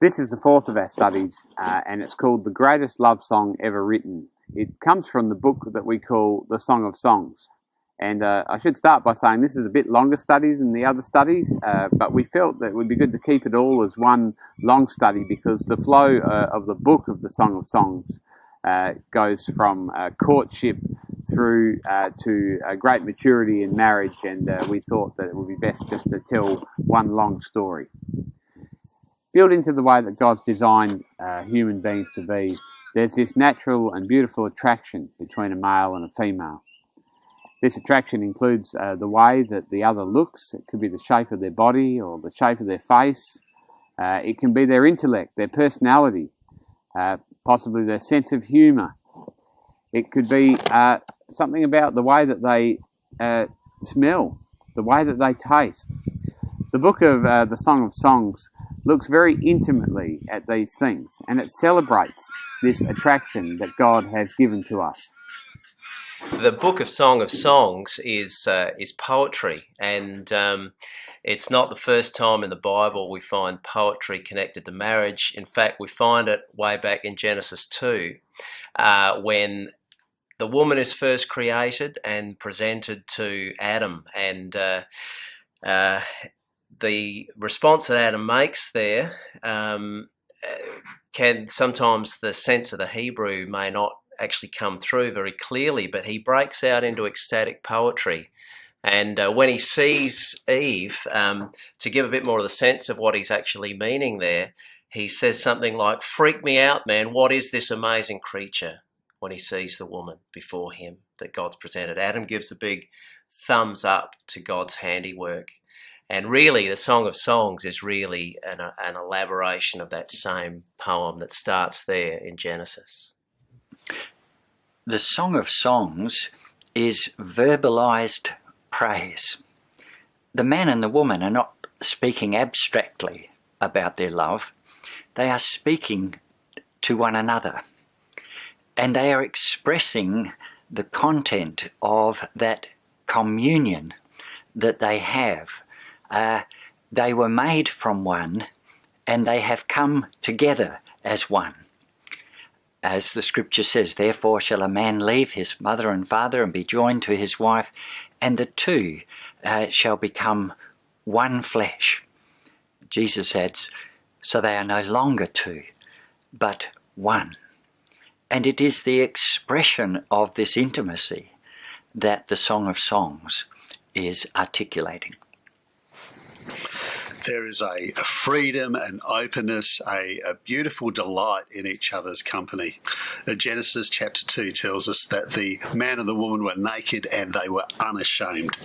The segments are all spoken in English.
This is the fourth of our studies, and it's called The Greatest Love Song Ever Written. It comes from the book that we call The Song of Songs. And I should start by saying this is a bit longer study than the other studies, but we felt that it would be good to keep it all as one long study because the flow of the book of The Song of Songs goes from courtship through to great maturity in marriage, and we thought that it would be best just to tell one long story. Built into the way that God's designed human beings to be, there's this natural and beautiful attraction between a male and a female. This attraction includes the way that the other looks. It could be the shape of their body or the shape of their face. It can be their intellect, their personality, possibly their sense of humour. It could be something about the way that they smell, the way that they taste. The book of the Song of Songs looks very intimately at these things, and it celebrates this attraction that God has given to us. The book of Song of Songs is poetry, and it's not the first time in the Bible we find poetry connected to marriage. In fact, we find it way back in Genesis 2, when the woman is first created and presented to Adam, and the response that Adam makes there can sometimes the sense of the Hebrew may not actually come through very clearly, but he breaks out into ecstatic poetry. And when he sees Eve, to give a bit more of the sense of what he's actually meaning there, he says something like, "Freak me out, man, what is this amazing creature?" When he sees the woman before him that God's presented. Adam gives a big thumbs up to God's handiwork. And really, the Song of Songs is really an elaboration of that same poem that starts there in Genesis. The Song of Songs is verbalized praise. The man and the woman are not speaking abstractly about their love. They are speaking to one another. And they are expressing the content of that communion that they have. They were made from one, and they have come together as one. As the scripture says, "Therefore shall a man leave his mother and father and be joined to his wife, and the two shall become one flesh." Jesus adds, "So they are no longer two, but one." And it is the expression of this intimacy that the Song of Songs is articulating. There is a freedom and openness, a beautiful delight in each other's company. Genesis chapter 2 tells us that the man and the woman were naked and they were unashamed.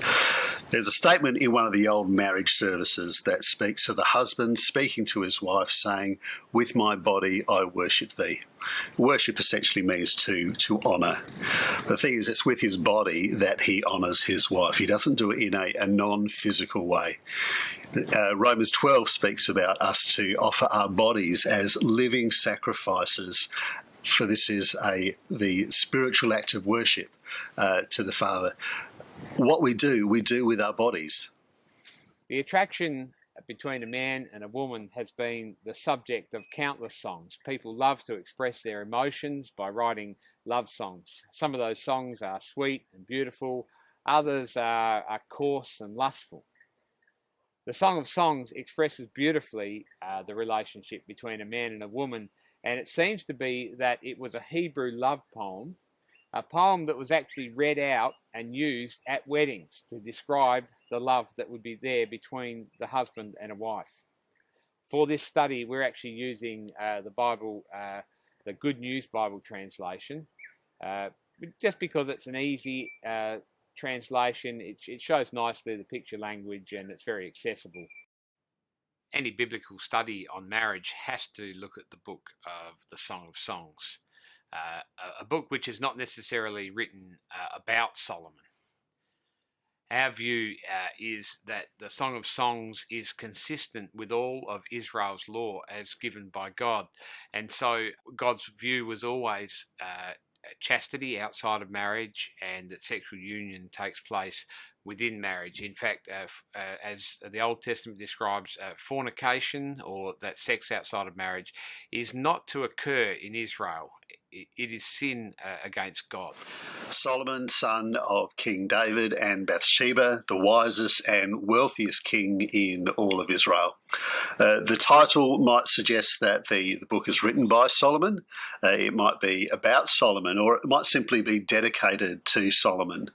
There's a statement in one of the old marriage services that speaks of the husband speaking to his wife saying, "With my body I worship thee." Worship essentially means to honour. The thing is, it's with his body that he honours his wife. He doesn't do it in a non-physical way. Romans 12 speaks about us to offer our bodies as living sacrifices, for this is the spiritual act of worship to the Father. What we do with our bodies. The attraction between a man and a woman has been the subject of countless songs. People love to express their emotions by writing love songs. Some of those songs are sweet and beautiful, others are coarse and lustful. The Song of Songs expresses beautifully the relationship between a man and a woman, and it seems to be that it was a Hebrew love poem, a poem that was actually read out and used at weddings to describe the love that would be there between the husband and a wife. For this study, we're actually using the Bible, the Good News Bible translation, just because it's an easy translation. It shows nicely the picture language and it's very accessible. Any biblical study on marriage has to look at the book of the Song of Songs, a book which is not necessarily written about Solomon. Our view is that the Song of Songs is consistent with all of Israel's law as given by God. And so God's view was always chastity outside of marriage, and that sexual union takes place within marriage. In fact, as the Old Testament describes, fornication, or that sex outside of marriage, is not to occur in Israel. It is sin against God. Solomon, son of King David and Bathsheba, the wisest and wealthiest king in all of Israel. The title might suggest that the book is written by Solomon. It might be about Solomon, or it might simply be dedicated to Solomon.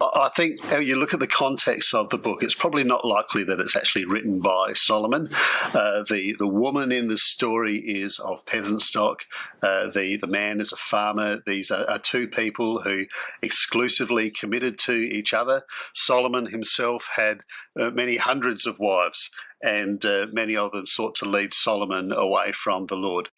I think when you look at the context of the book, it's probably not likely that it's actually written by Solomon. The woman in the story is of peasant stock. The man is a farmer. These are two people who exclusively committed to each other. Solomon himself had many hundreds of wives, and many of them sought to lead Solomon away from the Lord.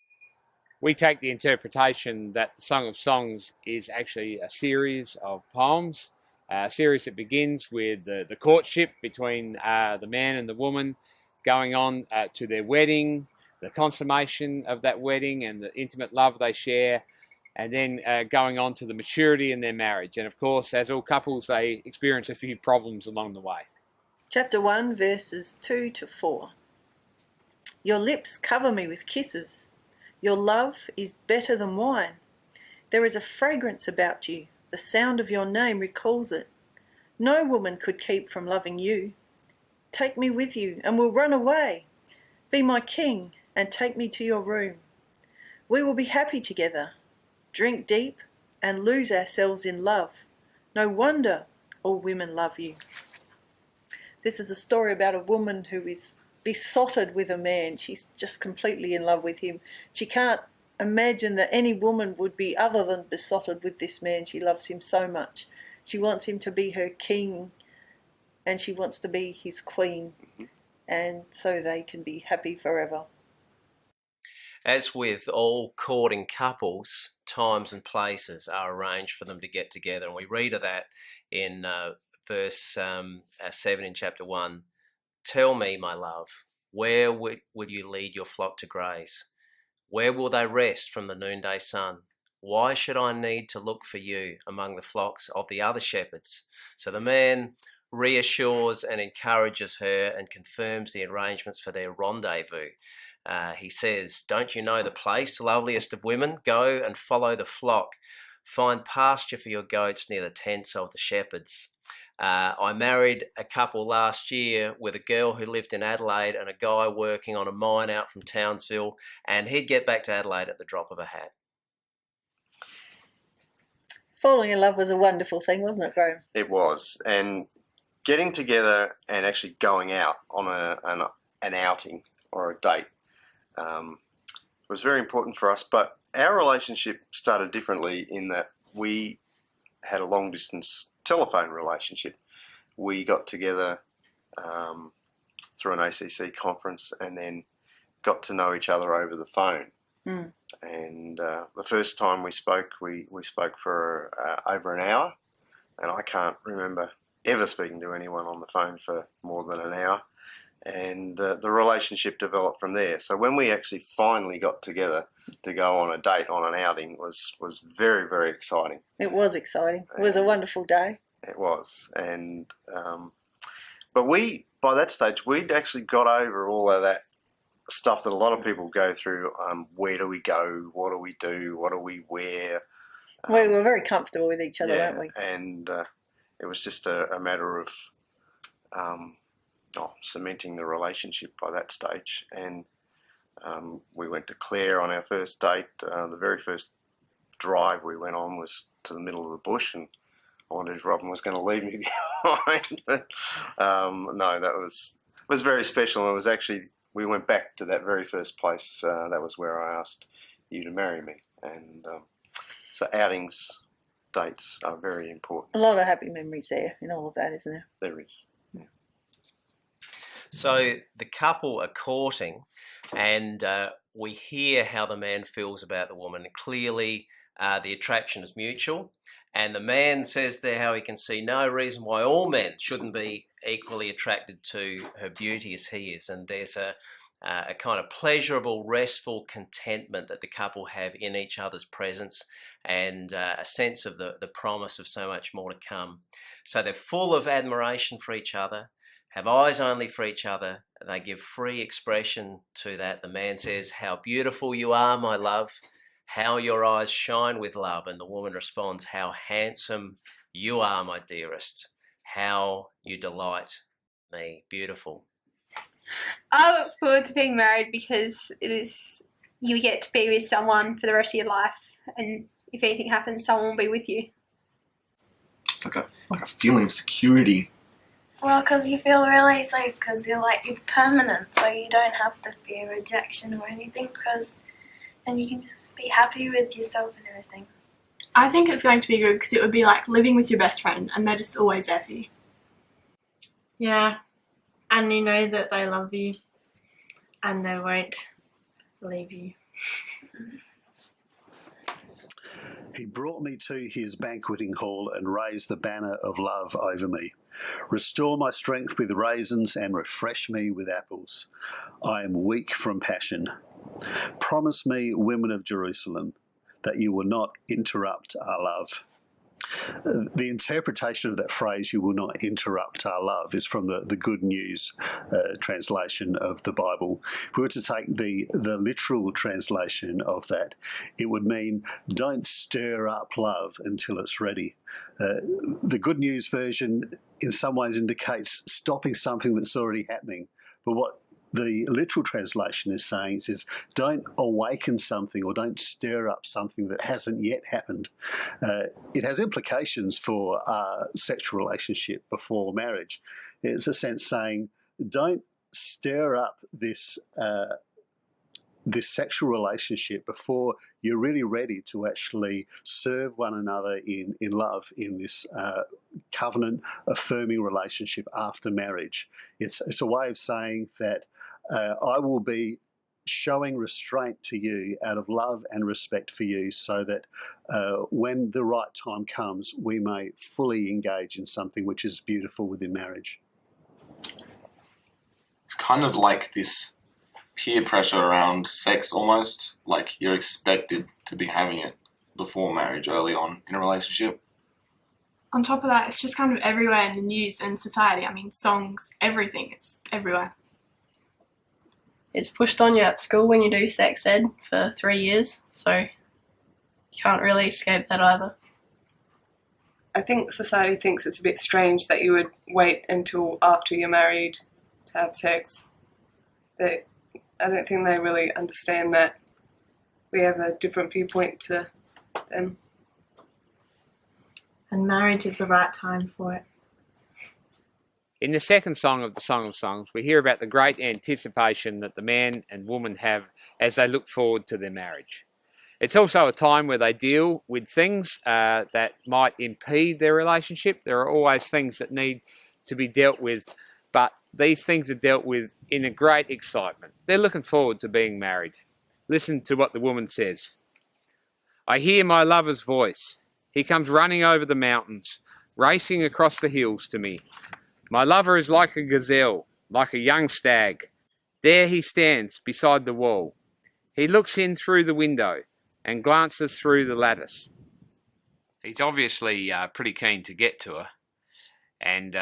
We take the interpretation that the Song of Songs is actually a series of poems, a series that begins with the courtship between the man and the woman, going on to their wedding, the consummation of that wedding and the intimate love they share, and then going on to the maturity in their marriage. And of course, as all couples, they experience a few problems along the way. Chapter 1, verses 2 to 4. Your lips cover me with kisses. Your love is better than wine. There is a fragrance about you. The sound of your name recalls it. No woman could keep from loving you. Take me with you, and we'll run away. Be my king, and take me to your room. We will be happy together, drink deep, and lose ourselves in love. No wonder all women love you. This is a story about a woman who is besotted with a man. She's just completely in love with him. She can't imagine that any woman would be other than besotted with this man. She loves him so much. She wants him to be her king, and she wants to be his queen, and so they can be happy forever. As with all courting couples, times and places are arranged for them to get together, and we read of that in verse 7 in chapter 1. Tell me, my love, where would you lead your flock to graze? Where will they rest from the noonday sun? Why should I need to look for you among the flocks of the other shepherds? So the man reassures and encourages her and confirms the arrangements for their rendezvous. He says, don't you know the place, loveliest of women? Go and follow the flock. Find pasture for your goats near the tents of the shepherds. I married a couple last year with a girl who lived in Adelaide and a guy working on a mine out from Townsville, and he'd get back to Adelaide at the drop of a hat. Falling in love was a wonderful thing, wasn't it, Graham? It was. And getting together and actually going out on an outing or a date was very important for us. But our relationship started differently in that we had a long-distance telephone relationship. We got together through an ACC conference and then got to know each other over the phone. Mm. And the first time we spoke for over an hour, and I can't remember ever speaking to anyone on the phone for more than an hour. And the relationship developed from there. So when we actually finally got together to go on a date, on an outing, was very, very exciting. It was exciting. It was a wonderful day. It was. And but by that stage, we'd actually got over all of that stuff that a lot of people go through. Where do we go? What do we do? What do we wear? We were very comfortable with each other, weren't we? And it was just a matter of cementing the relationship by that stage. And we went to Clare on our first date. The very first drive we went on was to the middle of the bush, and I wondered if Robin was going to leave me behind. But no, that was very special. And it was actually, we went back to that very first place. That was where I asked you to marry me. And so outings, dates are very important. A lot of happy memories there in all of that, isn't there? There is. Yeah. So the couple are courting, and we hear how the man feels about the woman. Clearly, the attraction is mutual, and the man says there how he can see no reason why all men shouldn't be equally attracted to her beauty as he is. And there's a a kind of pleasurable, restful contentment that the couple have in each other's presence, and a sense of the promise of so much more to come. So they're full of admiration for each other, have eyes only for each other. They give free expression to that. The man says, "How beautiful you are, my love. How your eyes shine with love." And the woman responds, "How handsome you are, my dearest. How you delight me." Beautiful. I look forward to being married because you get to be with someone for the rest of your life, and if anything happens, someone will be with you. It's like a feeling of security. Well, because you feel really safe, because you're like, it's permanent, so you don't have to fear rejection or anything, and you can just be happy with yourself and everything. I think it's going to be good because it would be like living with your best friend, and they're just always there for you. Yeah, and you know that they love you and they won't leave you. He brought me to his banqueting hall and raised the banner of love over me. Restore my strength with raisins and refresh me with apples. I am weak from passion. Promise me, women of Jerusalem, that you will not interrupt our love. The interpretation of that phrase, "you will not interrupt our love," is from the Good News translation of the Bible. If we were to take the literal translation of that, it would mean, don't stir up love until it's ready. The Good News version in some ways indicates stopping something that's already happening. But what the literal translation is saying is, don't awaken something or don't stir up something that hasn't yet happened. It has implications for our sexual relationship before marriage. It's a sense saying, don't stir up this sexual relationship before you're really ready to actually serve one another in love in this covenant affirming relationship after marriage. It's a way of saying that I will be showing restraint to you out of love and respect for you, so that when the right time comes, we may fully engage in something which is beautiful within marriage. It's kind of like this peer pressure around sex, almost like you're expected to be having it before marriage, early on in a relationship. On top of that, it's just kind of everywhere in the news and society. I mean, songs, everything, it's everywhere. It's pushed on you at school when you do sex ed for 3 years, so you can't really escape that either. I think society thinks it's a bit strange that you would wait until after you're married to have sex. I don't think they really understand that we have a different viewpoint to them. And marriage is the right time for it. In the second song of the Song of Songs, we hear about the great anticipation that the man and woman have as they look forward to their marriage. It's also a time where they deal with things that might impede their relationship. There are always things that need to be dealt with, but these things are dealt with in a great excitement. They're looking forward to being married. Listen to what the woman says. "I hear my lover's voice. He comes running over the mountains, racing across the hills to me. My lover is like a gazelle, like a young stag. There he stands beside the wall. He looks in through the window and glances through the lattice." He's obviously pretty keen to get to her. And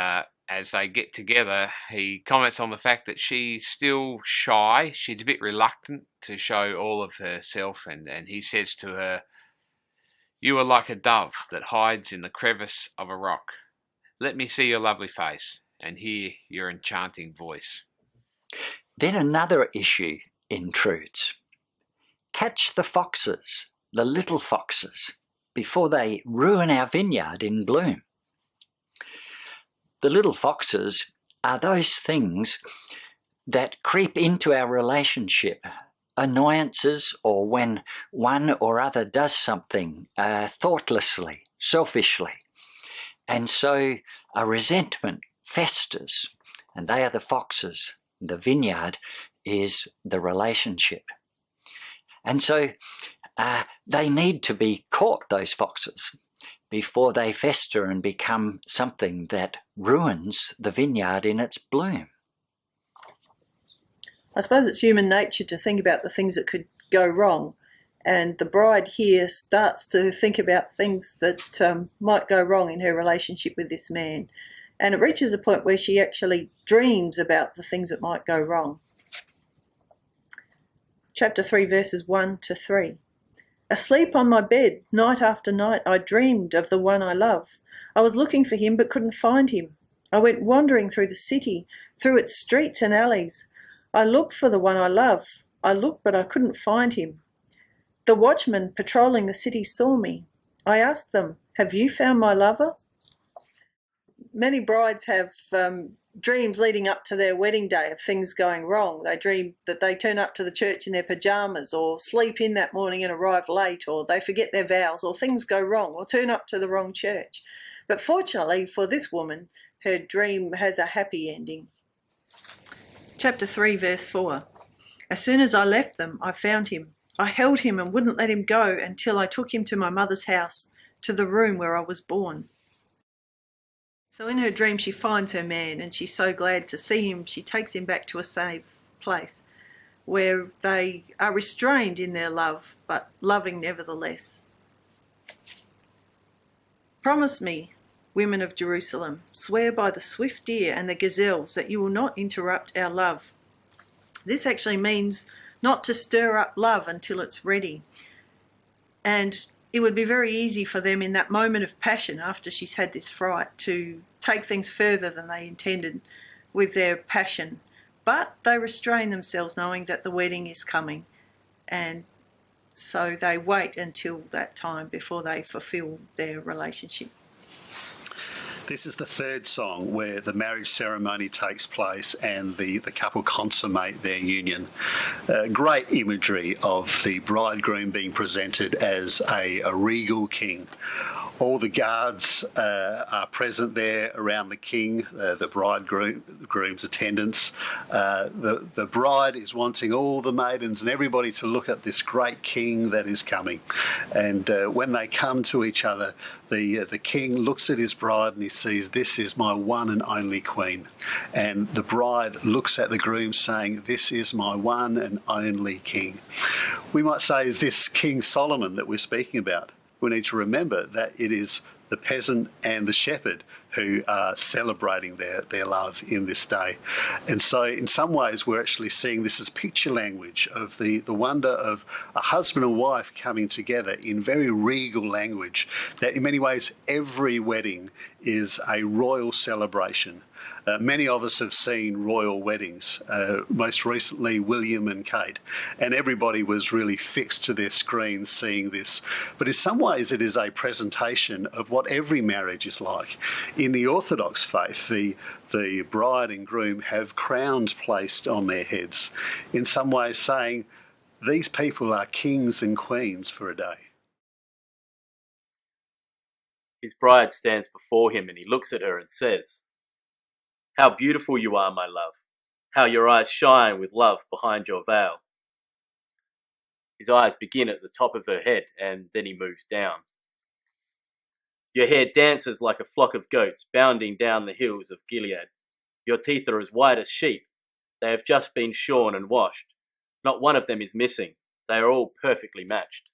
as they get together, he comments on the fact that she's still shy. She's a bit reluctant to show all of herself. And he says to her, "You are like a dove that hides in the crevice of a rock. Let me see your lovely face and hear your enchanting voice." Then another issue intrudes. Catch the foxes, the little foxes, before they ruin our vineyard in bloom. The little foxes are those things that creep into our relationship, annoyances, or when one or other does something thoughtlessly, selfishly. And so a resentment festers, and they are the foxes. The vineyard is the relationship. And so they need to be caught, those foxes, before they fester and become something that ruins the vineyard in its bloom. I suppose it's human nature to think about the things that could go wrong, and the bride here starts to think about things that might go wrong in her relationship with this man, and it reaches a point where she actually dreams about the things that might go wrong. Chapter 3, verses 1 to 3. Asleep on my bed, night after night, I dreamed of the one I love. I was looking for him but couldn't find him. I went wandering through the city, through its streets and alleys. I looked for the one I love. I looked but I couldn't find him. The watchmen patrolling the city saw me. I asked them, "Have you found my lover?" Many brides have dreams leading up to their wedding day of things going wrong. They dream that they turn up to the church in their pyjamas, or sleep in that morning and arrive late, or they forget their vows, or things go wrong, or turn up to the wrong church. But fortunately for this woman, her dream has a happy ending. Chapter 3, verse 4. As soon as I left them, I found him. I held him and wouldn't let him go until I took him to my mother's house, to the room where I was born. So in her dream she finds her man, and she's so glad to see him, she takes him back to a safe place where they are restrained in their love, but loving nevertheless. Promise me, women of Jerusalem, swear by the swift deer and the gazelles that you will not interrupt our love. This actually means not to stir up love until it's ready. And it would be very easy for them in that moment of passion, after she's had this fright, to take things further than they intended with their passion. But they restrain themselves knowing that the wedding is coming. And so they wait until that time before they fulfill their relationship. This is the third song where the marriage ceremony takes place and the couple consummate their union. Great imagery of the bridegroom being presented as a regal king. All the guards are present there around the king, the bridegroom's attendants. The bride is wanting all the maidens and everybody to look at this great king that is coming. And when they come to each other, the king looks at his bride and he sees, "This is my one and only queen." And the bride looks at the groom saying, "This is my one and only king." We might say, is this King Solomon that we're speaking about? We need to remember that it is the peasant and the shepherd who are celebrating their love in this day. And so in some ways we're actually seeing this as picture language of the wonder of a husband and wife coming together in very regal language, that in many ways every wedding is a royal celebration. Many of us have seen royal weddings, most recently William and Kate, and everybody was really fixed to their screens seeing this. But in some ways it is a presentation of what every marriage is like. In the Orthodox faith, the bride and groom have crowns placed on their heads, in some ways saying, these people are kings and queens for a day. His bride stands before him and he looks at her and says, "How beautiful you are, my love. How your eyes shine with love behind your veil." His eyes begin at the top of her head and then he moves down. "Your hair dances like a flock of goats bounding down the hills of Gilead. Your teeth are as white as sheep. They have just been shorn and washed. Not one of them is missing. They are all perfectly matched."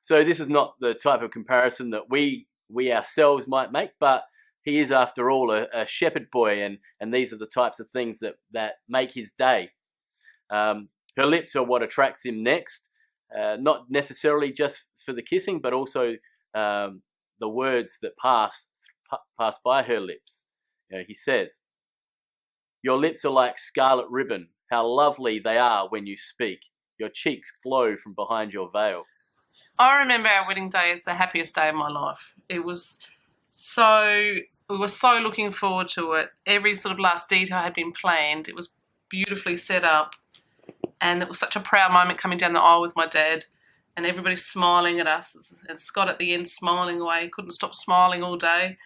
So this is not the type of comparison that we ourselves might make, but he is, after all, a shepherd boy, and these are the types of things that make his day. Her lips are what attracts him next, not necessarily just for the kissing, but also the words that pass by her lips. He says, "Your lips are like scarlet ribbon. How lovely they are when you speak. Your cheeks glow from behind your veil." I remember our wedding day as the happiest day of my life. We were so looking forward to it. Every sort of last detail had been planned. It was beautifully set up. And it was such a proud moment coming down the aisle with my dad and everybody smiling at us. And Scott at the end smiling away. Couldn't stop smiling all day.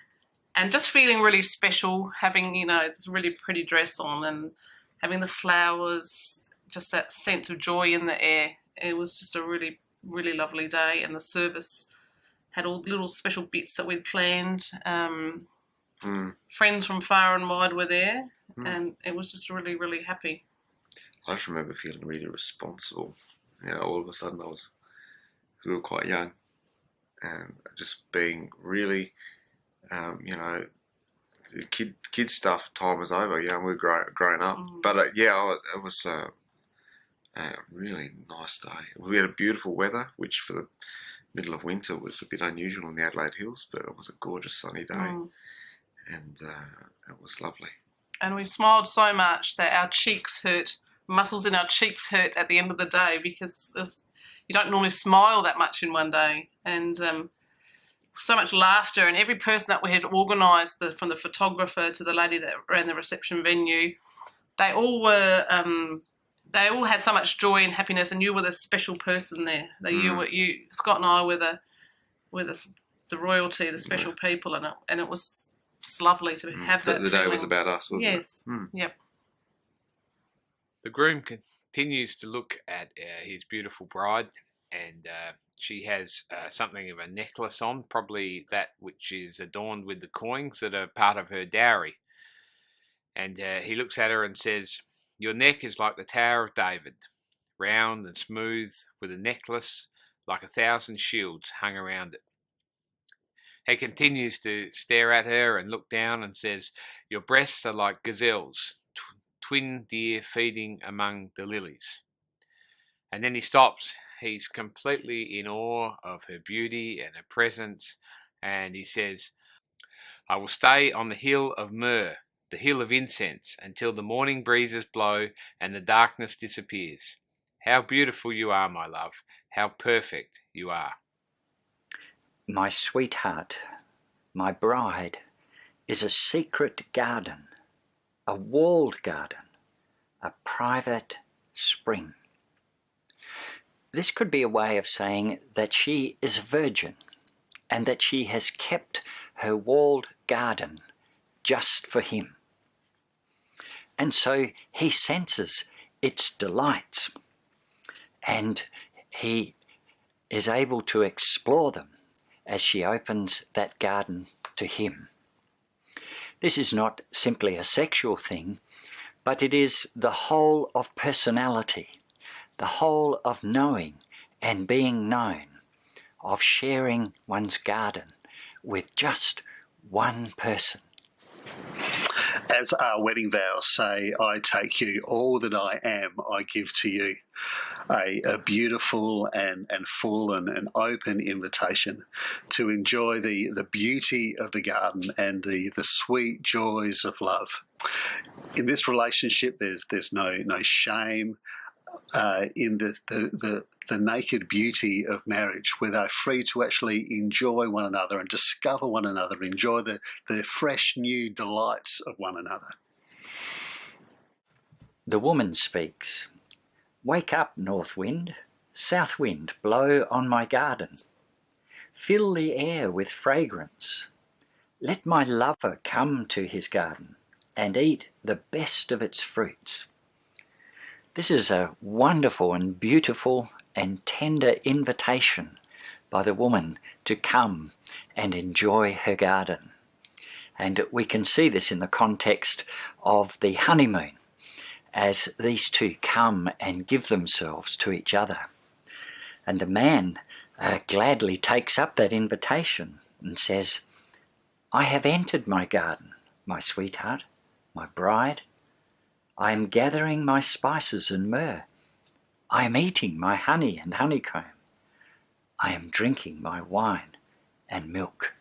And just feeling really special, having, this really pretty dress on and having the flowers, just that sense of joy in the air. It was just a really, really lovely day. And the service had all the little special bits that we'd planned. Friends from far and wide were there, and it was just really, really happy. I just remember feeling really responsible. You know, all of a sudden we were quite young, and just being really, you know, kid stuff. Time was over. You know, we were growing up. But it was a really nice day. We had a beautiful weather, which for the middle of winter was a bit unusual in the Adelaide Hills, but it was a gorgeous sunny day, and it was lovely. And we smiled so much that our cheeks hurt, muscles in our cheeks hurt at the end of the day, because you don't normally smile that much in one day. And so much laughter, and every person that we had organised, from the photographer to the lady that ran the reception venue, they all were... they all had so much joy and happiness, and you were the special person there. Scott and I were the royalty, the special people, and it was just lovely to have that. The day was about us, wasn't it? Yes. Yep. The groom continues to look at his beautiful bride, and she has something of a necklace on, probably that which is adorned with the coins that are part of her dowry. And he looks at her and says, "Your neck is like the Tower of David, round and smooth, with a necklace like 1,000 shields hung around it." He continues to stare at her and look down and says, "Your breasts are like gazelles, twin deer feeding among the lilies." And then he stops. He's completely in awe of her beauty and her presence, and he says, "I will stay on the hill of myrrh, the hill of incense, until the morning breezes blow and the darkness disappears. How beautiful you are, my love. How perfect you are." My sweetheart, my bride, is a secret garden, a walled garden, a private spring. This could be a way of saying that she is a virgin, and that she has kept her walled garden just for him. And so he senses its delights, and he is able to explore them as she opens that garden to him. This is not simply a sexual thing, but it is the whole of personality, the whole of knowing and being known, of sharing one's garden with just one person. As our wedding vows say, "I take you, all that I am, I give to you." A beautiful and full and open invitation to enjoy the beauty of the garden and the sweet joys of love. In this relationship, there's no shame in the naked beauty of marriage, where they're free to actually enjoy one another and discover one another, enjoy the fresh new delights of one another. The woman speaks. "Wake up, north wind, south wind, blow on my garden. Fill the air with fragrance. Let my lover come to his garden and eat the best of its fruits." This is a wonderful and beautiful and tender invitation by the woman to come and enjoy her garden. And we can see this in the context of the honeymoon, as these two come and give themselves to each other. And the man gladly takes up that invitation and says, "I have entered my garden, my sweetheart, my bride. I am gathering my spices and myrrh. I am eating my honey and honeycomb. I am drinking my wine and milk."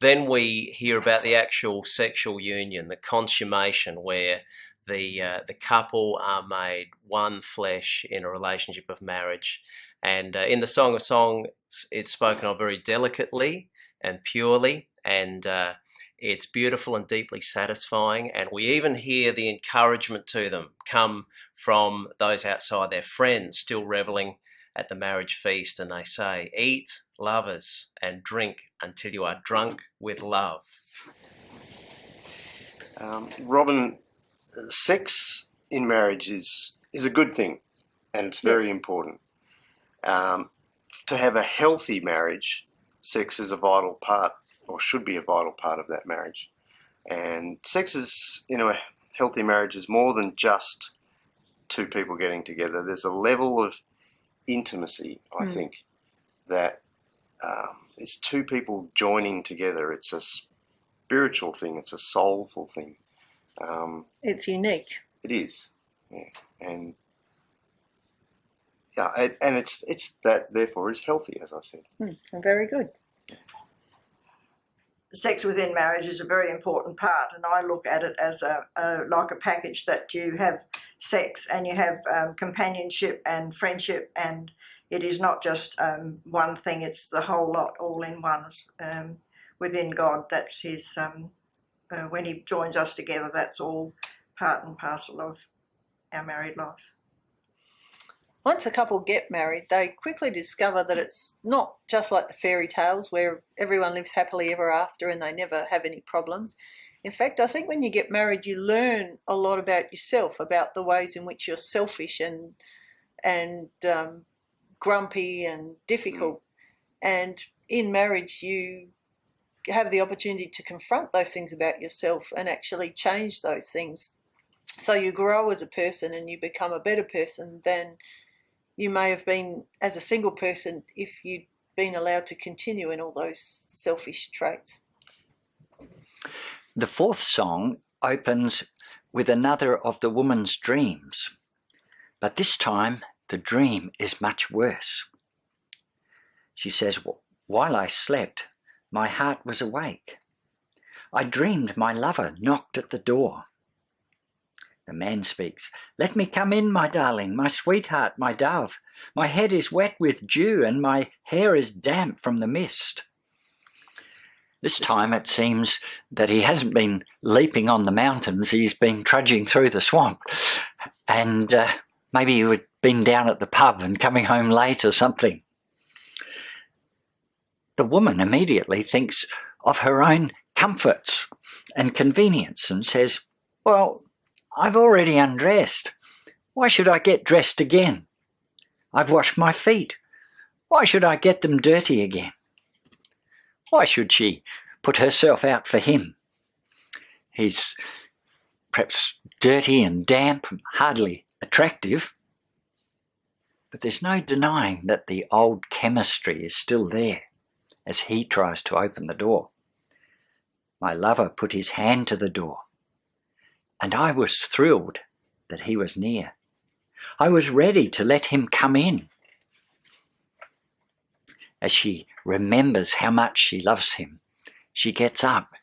Then we hear about the actual sexual union, the consummation, where the couple are made one flesh in a relationship of marriage. And in the Song of Songs, it's spoken of very delicately and purely, and it's beautiful and deeply satisfying. And we even hear the encouragement to them come from those outside, their friends, still reveling at the marriage feast, and they say, "Eat, lovers, and drink until you are drunk with love." Robin, sex in marriage is a good thing, and it's very important. To have a healthy marriage, sex is a vital part, or should be a vital part of that marriage. And sex is, in a healthy marriage is more than just two people getting together. There's a level of intimacy, I think, that it's two people joining together. It's a spiritual thing. It's a soulful thing. It's unique. It is, yeah, and it's that therefore is healthy, as I said. Very good. Sex within marriage is a very important part, and I look at it as like a package, that you have sex and you have companionship and friendship, and it is not just one thing, it's the whole lot all in one within God. That's his, when he joins us together, that's all part and parcel of our married life. Once a couple get married, they quickly discover that it's not just like the fairy tales where everyone lives happily ever after and they never have any problems. In fact, I think when you get married, you learn a lot about yourself, about the ways in which you're selfish and grumpy and difficult. And in marriage, you have the opportunity to confront those things about yourself and actually change those things. So you grow as a person and you become a better person than you may have been as a single person if you'd been allowed to continue in all those selfish traits. The fourth song opens with another of the woman's dreams, but this time the dream is much worse. She says, "While I slept, my heart was awake. I dreamed my lover knocked at the door." The man speaks, "Let me come in, my darling, my sweetheart, my dove. My head is wet with dew and my hair is damp from the mist." This time it seems that he hasn't been leaping on the mountains, he's been trudging through the swamp. And maybe he had been down at the pub and coming home late or something. The woman immediately thinks of her own comforts and convenience and says, "Well, I've already undressed. Why should I get dressed again? I've washed my feet. Why should I get them dirty again?" Why should she put herself out for him? He's perhaps dirty and damp, hardly attractive, but there's no denying that the old chemistry is still there as he tries to open the door. My lover put his hand to the door, and I was thrilled that he was near. I was ready to let him come in. As she remembers how much she loves him, she gets up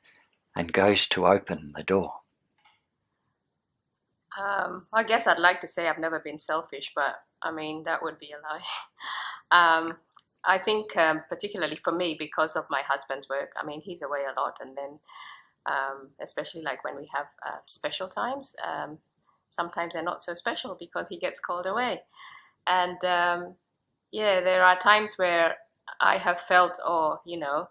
and goes to open the door. I guess I'd like to say I've never been selfish, but I mean, that would be a lie. I think particularly for me, because of my husband's work, I mean, he's away a lot, and then especially like when we have special times, sometimes they're not so special because he gets called away. And yeah, there are times where I have felt, oh, you know,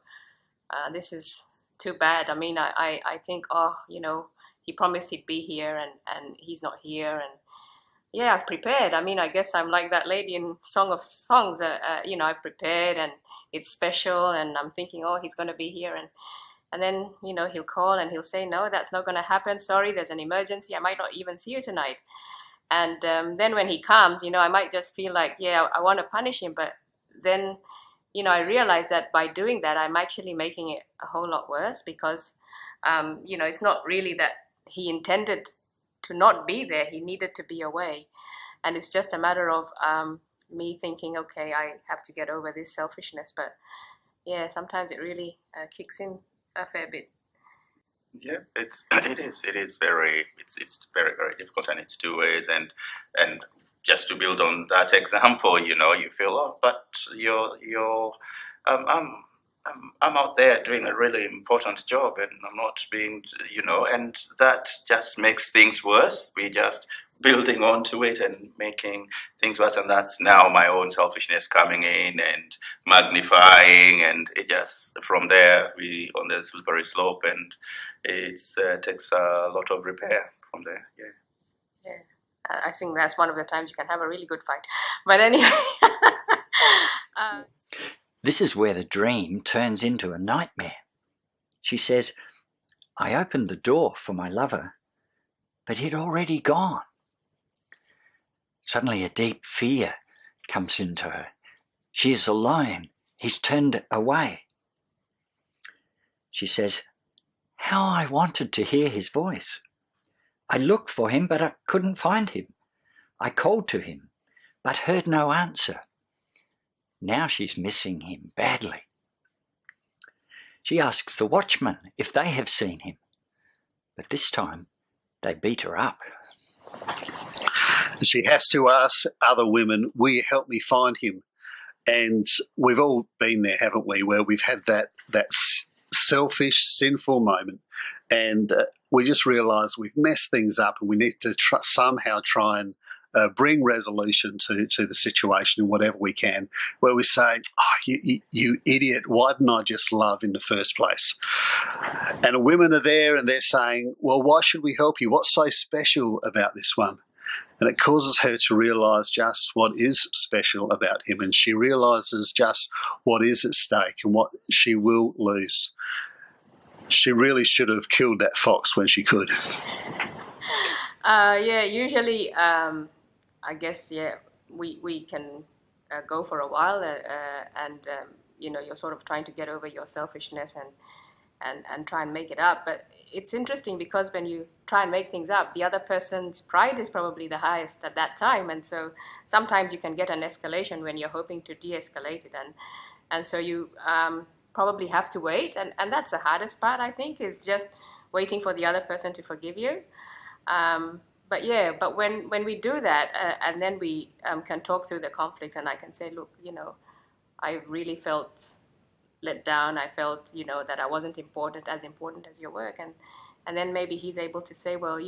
this is too bad. I mean, I think, oh, you know, he promised he'd be here and he's not here. And yeah, I've prepared. I mean, I guess I'm like that lady in Song of Songs. You know, I've prepared and it's special and I'm thinking, oh, he's going to be here. And then, you know, he'll call and he'll say, no, that's not going to happen. Sorry, there's an emergency. I might not even see you tonight. And then when he comes, you know, I might just feel like, yeah, I want to punish him. But then, you know, I realize that by doing that, I'm actually making it a whole lot worse because, you know, it's not really that he intended to not be there. He needed to be away. And it's just a matter of me thinking, okay, I have to get over this selfishness. But yeah, sometimes it really kicks in a fair bit. Yeah, it is very very difficult, and it's two ways. And just to build on that example, you know, you feel, oh, but I'm out there doing a really important job, and I'm not being, you know, and that just makes things worse. We just building onto it and making things worse, and that's now my own selfishness coming in and magnifying, and it just from there we on the slippery slope, and it takes a lot of repair from there. Yeah. I think that's one of the times you can have a really good fight. But anyway. This is where the dream turns into a nightmare. She says, I opened the door for my lover, but he'd already gone. Suddenly a deep fear comes into her. She is alone. He's turned away. She says, "How I wanted to hear his voice. I looked for him, but I couldn't find him. I called to him, but heard no answer." Now she's missing him badly. She asks the watchmen if they have seen him, but this time they beat her up. She has to ask other women, "Will you help me find him?" And we've all been there, haven't we, where we've had that selfish, sinful moment, and we just realise we've messed things up, and we need to somehow try and bring resolution to the situation in whatever we can, where we say, "Oh, you idiot, why didn't I just love in the first place?" And the women are there and they're saying, "Well, why should we help you? What's so special about this one?" And it causes her to realise just what is special about him, and she realises just what is at stake and what she will lose. She really should have killed that fox when she could. Usually, I guess, we can go for a while and you're sort of trying to get over your selfishness and try and make it up. But it's interesting because when you try and make things up, the other person's pride is probably the highest at that time. And so sometimes you can get an escalation when you're hoping to de-escalate it. And so you probably have to wait. And that's the hardest part, I think, is just waiting for the other person to forgive you. But when we do that, and then we can talk through the conflict, and I can say, look, I really felt let down. I felt, that I wasn't as important as your work. And then maybe he's able to say, well,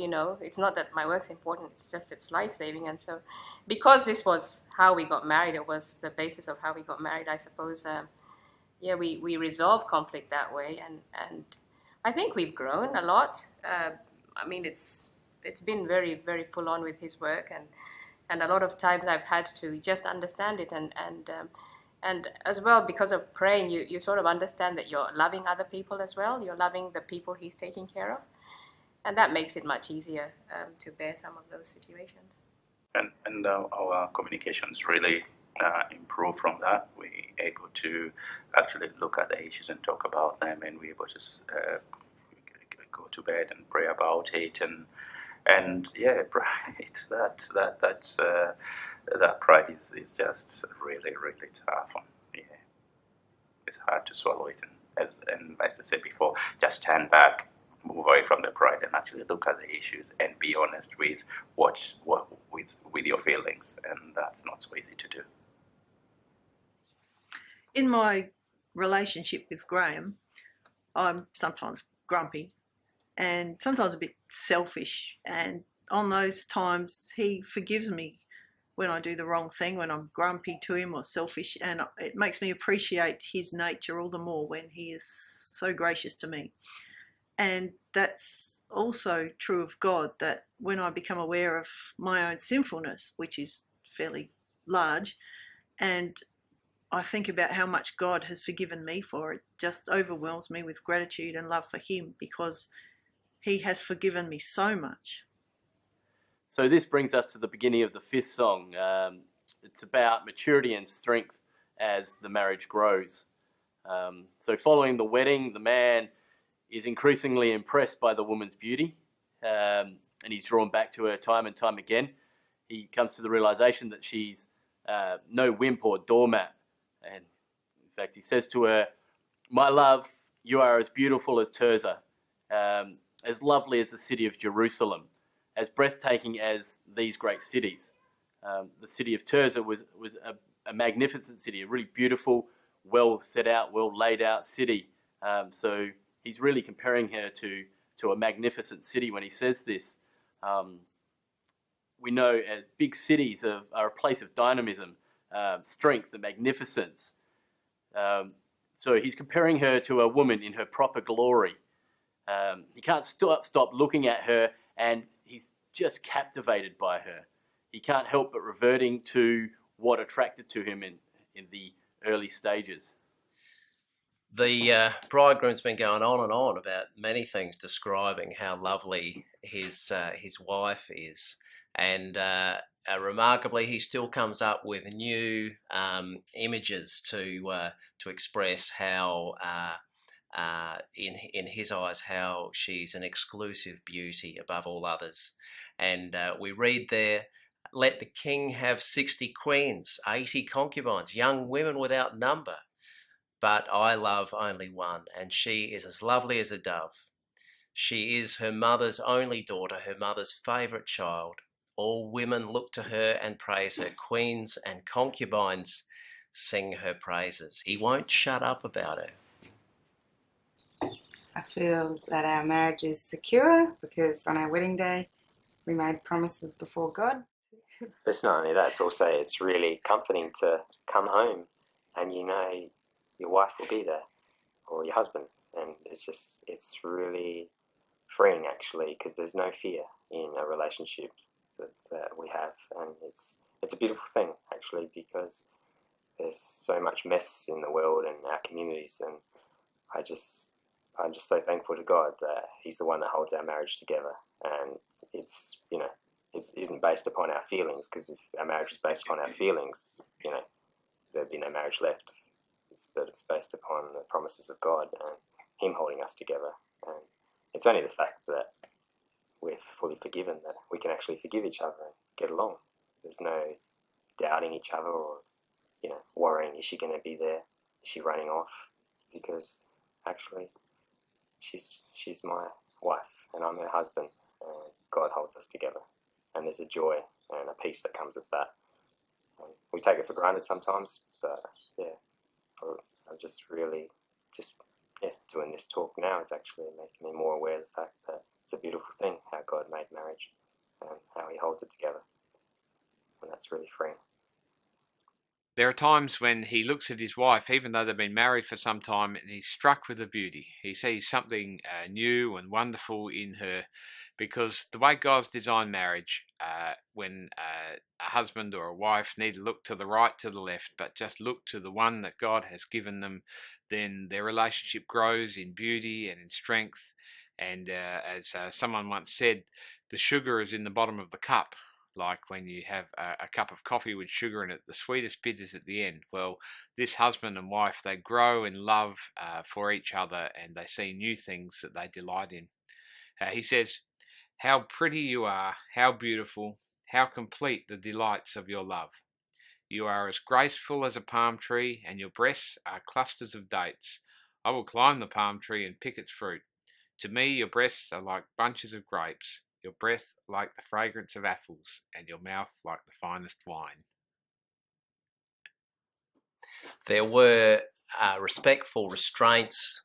it's not that my work's important, it's just it's life-saving. And so because this was how we got married, it was the basis of how we got married, I suppose, we resolve conflict that way. And I think we've grown a lot. It's been very, very full on with his work, and a lot of times I've had to just understand it, and as well, because of praying, you sort of understand that you're loving other people as well. You're loving the people he's taking care of, and that makes it much easier to bear some of those situations. And our communications really improve from that. We're able to actually look at the issues and talk about them, and we're able to go to bed and pray about it, and pride. That pride is just really, really tough. It's hard to swallow it, and as I said before, just stand back, move away from the pride, and actually look at the issues and be honest with with your feelings, and that's not so easy to do. In my relationship with Graham, I'm sometimes grumpy and sometimes a bit selfish, and on those times he forgives me when I do the wrong thing, when I'm grumpy to him or selfish, and it makes me appreciate his nature all the more when he is so gracious to me. And that's also true of God, that when I become aware of my own sinfulness, which is fairly large, and I think about how much God has forgiven me for, it just overwhelms me with gratitude and love for him, because he has forgiven me so much. So this brings us to the beginning of the fifth song. It's about maturity and strength as the marriage grows. So following the wedding, the man is increasingly impressed by the woman's beauty, and he's drawn back to her time and time again. He comes to the realization that she's no wimp or doormat. And in fact, he says to her, "My love, you are as beautiful as Tirzah, as lovely as the city of Jerusalem, as breathtaking as these great cities." The city of Tirzah was a magnificent city, a really beautiful, well set out, well laid out city. So he's really comparing her to a magnificent city when he says this. We know as big cities are a place of dynamism, strength and magnificence. So he's comparing her to a woman in her proper glory. He can't stop looking at her, and he's just captivated by her. He can't help but reverting to what attracted to him in the early stages. The bridegroom's been going on and on about many things, describing how lovely his wife is, and remarkably, he still comes up with new images to express how, in his eyes, how she's an exclusive beauty above all others. And we read there, "Let the king have 60 queens, 80 concubines, young women without number. But I love only one, and she is as lovely as a dove. She is her mother's only daughter, her mother's favourite child. All women look to her and praise her. Queens and concubines sing her praises." He won't shut up about her. I feel that our marriage is secure because on our wedding day we made promises before God. But it's not only that, it's really comforting to come home and you know your wife will be there, or your husband, and it's really freeing actually, because there's no fear in a relationship that we have, and it's a beautiful thing actually, because there's so much mess in the world and our communities, and I'm just so thankful to God that He's the one that holds our marriage together, and it isn't based upon our feelings, because if our marriage is based upon our feelings, there'd be no marriage left. But it's based upon the promises of God and Him holding us together. And it's only the fact that we're fully forgiven that we can actually forgive each other and get along. There's no doubting each other or, worrying, is she going to be there? Is she running off? Because actually, she's my wife and I'm her husband, and God holds us together. And there's a joy and a peace that comes with that. And we take it for granted sometimes, but yeah. I'm just really, doing this talk now is actually making me more aware of the fact that it's a beautiful thing how God made marriage and how He holds it together. And that's really freeing. There are times when he looks at his wife, even though they've been married for some time, and he's struck with the beauty. He sees something new and wonderful in her, because the way God's designed marriage, when a husband or a wife need to look to the right, to the left, but just look to the one that God has given them, then their relationship grows in beauty and in strength. And as someone once said, the sugar is in the bottom of the cup. Like when you have a cup of coffee with sugar in it, the sweetest bit is at the end. Well, this husband and wife, they grow in love for each other, and they see new things that they delight in. He says, "How pretty you are, how beautiful, how complete the delights of your love. You are as graceful as a palm tree, and your breasts are clusters of dates. I will climb the palm tree and pick its fruit. To me, your breasts are like bunches of grapes, your breath like the fragrance of apples, and your mouth like the finest wine." There were respectful restraints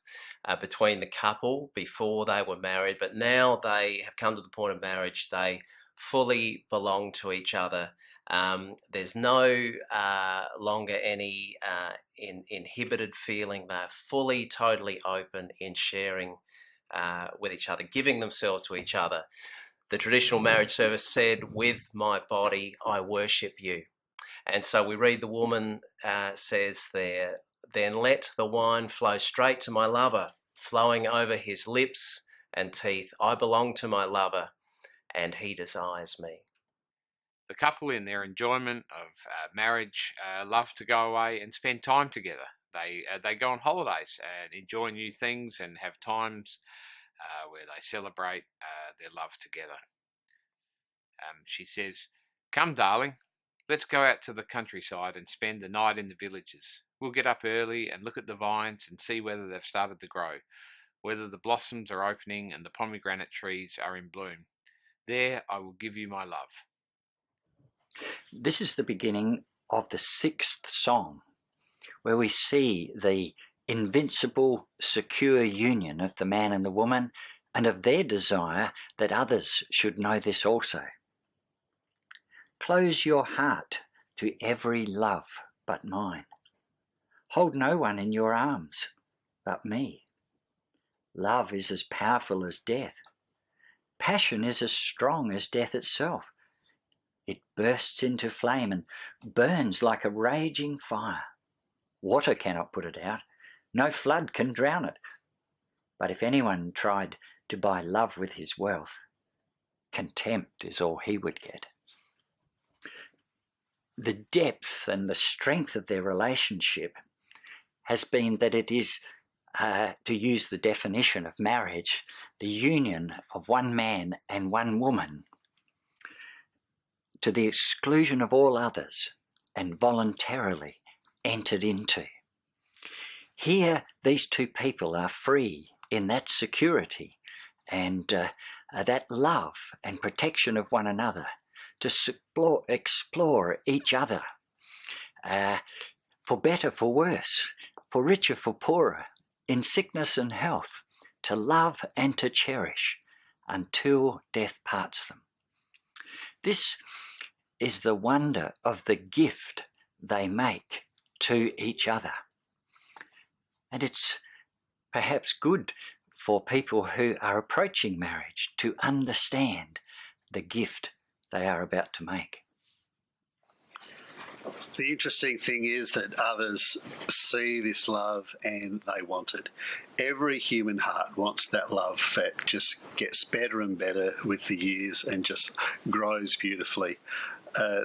between the couple before they were married, but now they have come to the point of marriage. They fully belong to each other. There's no longer any inhibited feeling. They're fully, totally open in sharing with each other, giving themselves to each other. The traditional marriage service said, "With my body, I worship you." And so we read the woman says there, "Then let the wine flow straight to my lover, flowing over his lips and teeth. I belong to my lover, and he desires me." The couple, in their enjoyment of marriage, love to go away and spend time together. They go on holidays and enjoy new things and have times where they celebrate their love together. She says, "Come, darling, let's go out to the countryside and spend the night in the villages. We'll get up early and look at the vines and see whether they've started to grow, whether the blossoms are opening and the pomegranate trees are in bloom. There I will give you my love." This is the beginning of the 6th song, where we see the invincible, secure union of the man and the woman, and of their desire that others should know this also. Close your heart to every love but mine. Hold no one in your arms but me. Love is as powerful as death. Passion is as strong as death itself. It bursts into flame and burns like a raging fire. Water cannot put it out, No flood can drown it. But if anyone tried to buy love with his wealth, contempt is all he would get. The depth and the strength of their relationship has been that it is, to use the definition of marriage, the union of one man and one woman to the exclusion of all others and voluntarily entered into. Here, these two people are free in that security and that love and protection of one another to explore each other, for better, for worse, for richer, for poorer, in sickness and health, to love and to cherish until death parts them. This is the wonder of the gift they make to each other. And it's perhaps good for people who are approaching marriage to understand the gift they are about to make. The interesting thing is that others see this love and they want it. Every human heart wants that love that just gets better and better with the years and just grows beautifully.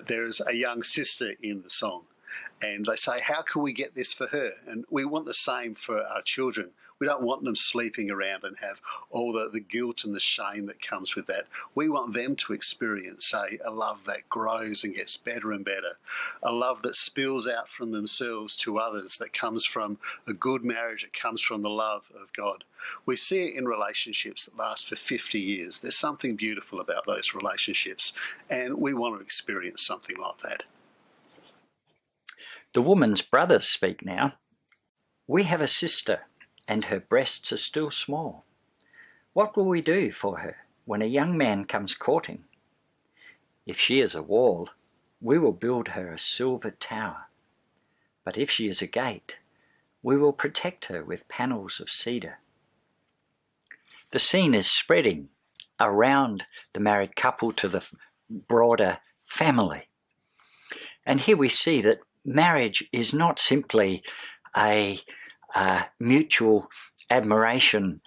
There is a young sister in the song, and they say, how can we get this for her? And we want the same for our children. We don't want them sleeping around and have all the guilt and the shame that comes with that. We want them to experience, a love that grows and gets better and better, a love that spills out from themselves to others, that comes from a good marriage, it comes from the love of God. We see it in relationships that last for 50 years. There's something beautiful about those relationships, and we want to experience something like that. The woman's brothers speak now. We have a sister, and her breasts are still small. What will we do for her when a young man comes courting? If she is a wall, we will build her a silver tower. But if she is a gate, we will protect her with panels of cedar. The scene is spreading around the married couple to the broader family. And here we see that marriage is not simply a mutual admiration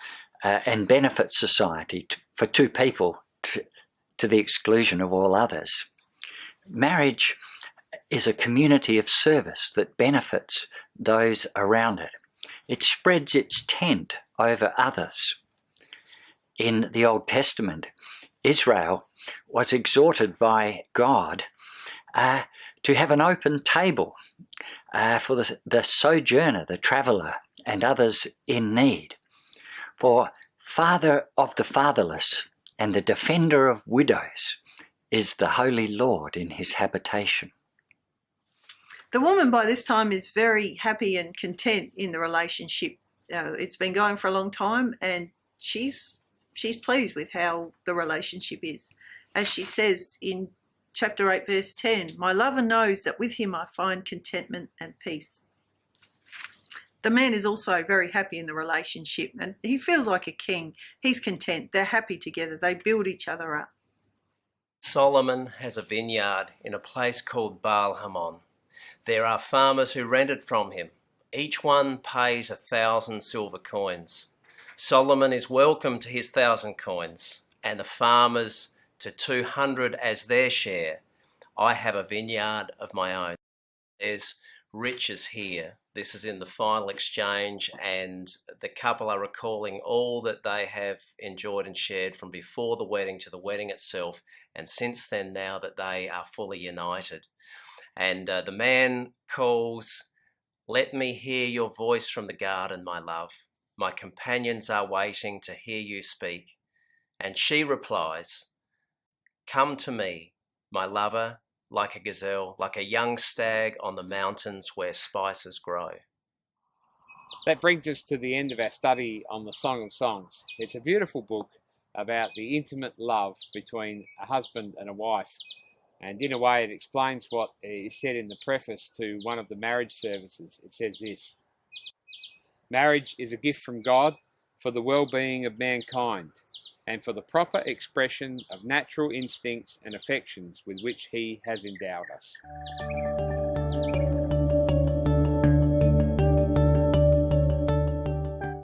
and benefit society for two people to the exclusion of all others. Marriage is a community of service that benefits those around it. It spreads its tent over others. In the Old Testament, Israel was exhorted by God to have an open table for the sojourner, the traveller, and others in need. For Father of the fatherless and the defender of widows is the Holy Lord in his habitation. The woman by this time is very happy and content in the relationship. It's been going for a long time, and she's pleased with how the relationship is. As she says in chapter 8, verse 10, my lover knows that with him I find contentment and peace. The man is also very happy in the relationship, and he feels like a king. He's content. They're happy together. They build each other up. Solomon has a vineyard in a place called Baal Hamon. There are farmers who rent it from him. Each one pays 1,000 silver coins. Solomon is welcome to his 1,000 coins, and the farmers to 200 as their share. I have a vineyard of my own. There's riches here. This is in the final exchange, and the couple are recalling all that they have enjoyed and shared from before the wedding to the wedding itself, and since then, now that they are fully united. And the man calls, let me hear your voice from the garden, my love. My companions are waiting to hear you speak. And she replies, come to me, my lover, like a gazelle, like a young stag on the mountains where spices grow. That brings us to the end of our study on the Song of Songs. It's a beautiful book about the intimate love between a husband and a wife. And in a way, it explains what is said in the preface to one of the marriage services. It says this: marriage is a gift from God for the well-being of mankind and for the proper expression of natural instincts and affections with which he has endowed us.